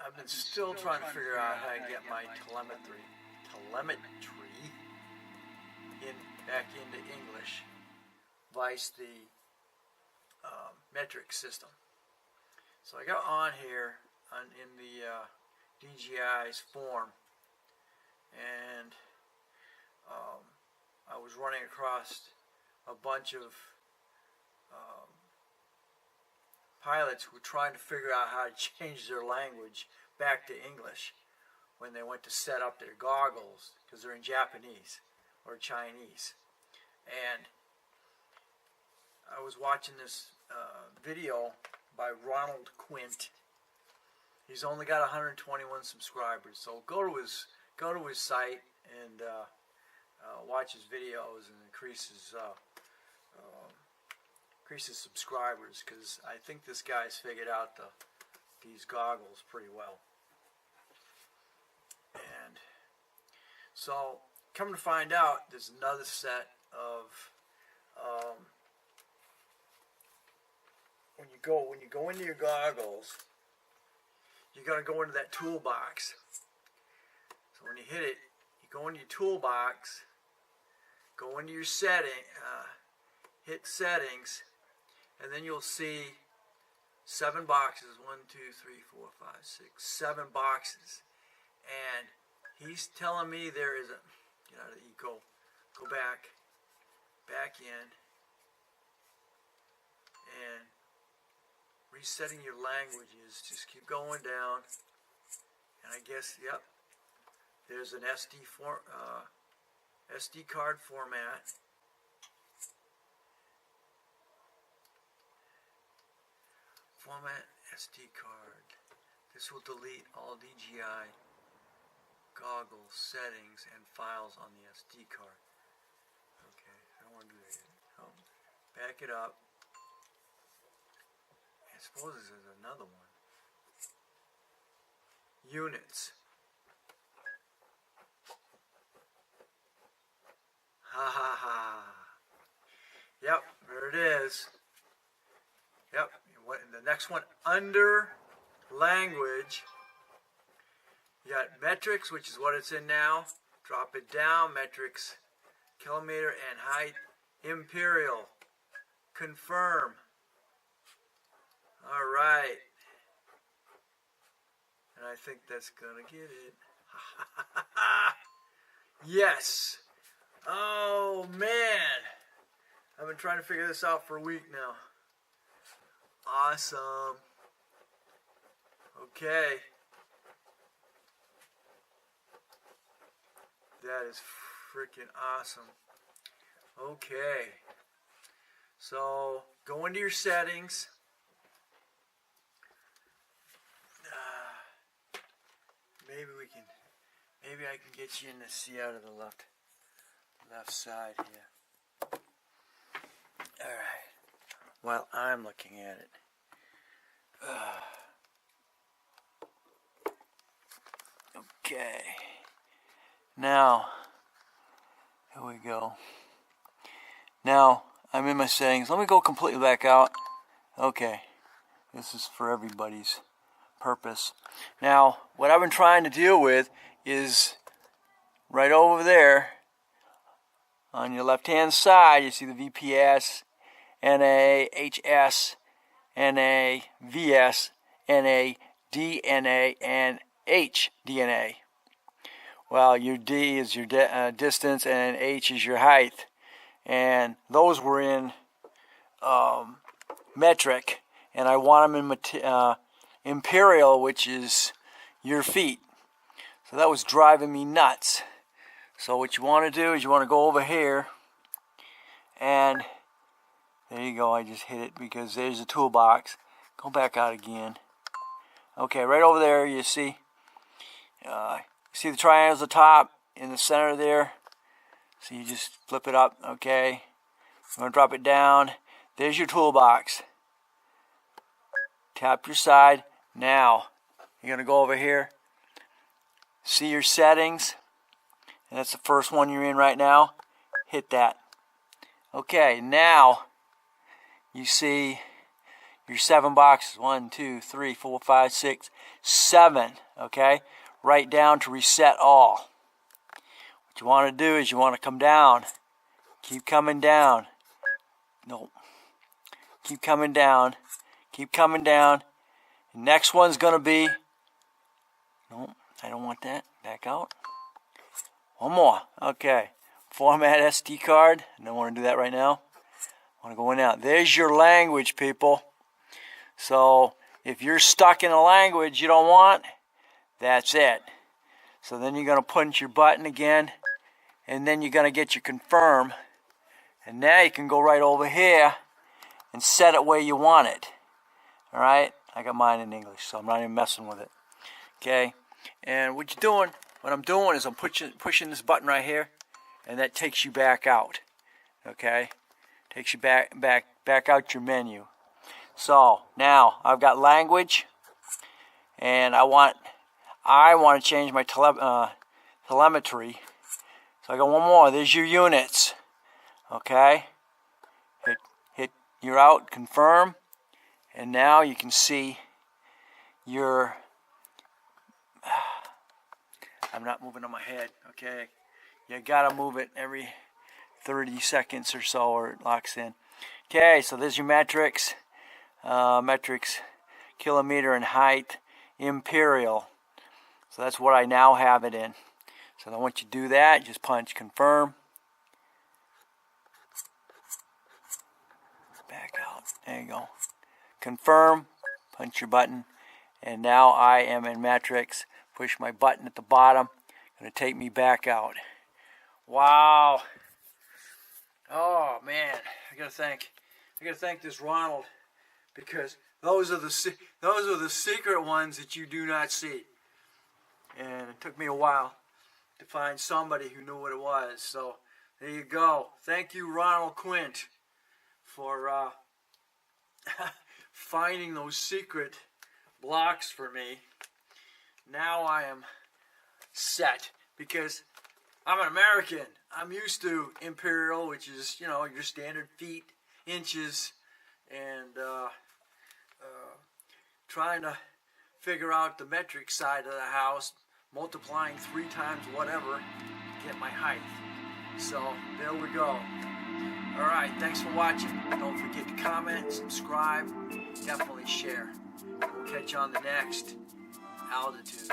I've been still trying to figure out how to get my telemetry back into English vice the metric system. So I got on here in the DJI's form, and I was running across a bunch of pilots who were trying to figure out how to change their language back to English when they went to set up their goggles, because they're in Japanese or Chinese. And I was watching this video by Ronald Quint. He's only got 121 subscribers, so go to his site and watch his videos and increase his subscribers, because I think this guy's figured out these goggles pretty well. And so, come to find out, there's another set of when you go into your goggles, you got to go into that toolbox. So when you hit it, you go into your toolbox, go into your setting, hit settings, and then you'll see 7 boxes. 1, 2, 3, 4, 5, 6, 7 boxes. And he's telling me there is a, get out of the go back in, and resetting your languages. Just keep going down, and I guess, yep, there's an SD card format. Format SD card. This will delete all DJI goggle settings and files on the SD card. Okay, I don't want to do that yet. Oh, back it up. I suppose there's another one. Units. Ha ha ha. Yep, there it is. Yep. The next one, under language, you got metrics, which is what it's in now. Drop it down, metrics, kilometer and height, imperial, confirm. All right. And I think that's going to get it. Yes. Oh, man. I've been trying to figure this out for a week now. Awesome. Okay. That is freaking awesome. Okay. So, go into your settings. Maybe I can get you in to see out of the left side here. Alright. While I'm looking at it. Okay. Now, here we go. Now, I'm in my settings. Let me go completely back out. Okay. This is for everybody's purpose. Now, what I've been trying to deal with is right over there on your left-hand side, you see the VPS, NA, HS, NA, VS, NA, DNA, and HDNA. Well, your D is your distance and H is your height. And those were in metric. And I want them in imperial, which is your feet. So that was driving me nuts. So what you want to do is you want to go over here. And there you go. I just hit it because there's a toolbox. Go back out again. Okay, right over there you see the triangles at the top in the center there. So you just flip it up. Okay, I'm going to drop it down. There's your toolbox. Tap your side. Now you're going to go over here. See your settings. And that's the first one you're in right now. Hit that. Okay, now you see your 7 boxes. 1, 2, 3, 4, 5, 6, 7. Okay? Right down to reset all. What you want to do is you want to come down. Keep coming down. Nope. Keep coming down. Keep coming down. The next one's going to be... Nope, I don't want that. Back out. One more. Okay. Format SD card. I don't want to do that right now. I want to go in now. There's your language, people. So if you're stuck in a language you don't want, that's it. So then you're going to punch your button again, and then you're going to get your confirm. And now you can go right over here and set it where you want it. Alright? I got mine in English, so I'm not even messing with it. Okay? And what I'm doing is I'm pushing this button right here, and that takes you back out. Okay? Takes you back out your menu. So now I've got language, and I want to change my telemetry. So I got one more. There's your units. Okay? Hit you're out, confirm, and now you can see your... I'm not moving on my head, okay? You gotta move it every 30 seconds or so, or it locks in. Okay, so there's your metrics. Metrics, kilometer and height, imperial. So that's what I now have it in. So then once you do that, just punch confirm. Back out. There you go. Confirm. Punch your button. And now I am in metrics. Push my button at the bottom. Going to take me back out. Wow. Oh man, I gotta thank this Ronald, because those are the secret ones that you do not see. And it took me a while to find somebody who knew what it was. So there you go. Thank you, Ronald Quint, for finding those secret blocks for me. Now I am set, because I'm an American. I'm used to imperial, which is, you know, your standard feet, inches, and trying to figure out the metric side of the house, multiplying 3 times whatever to get my height. So there we go. Alright, thanks for watching. Don't forget to comment, subscribe, definitely share. We'll catch you on the next altitude.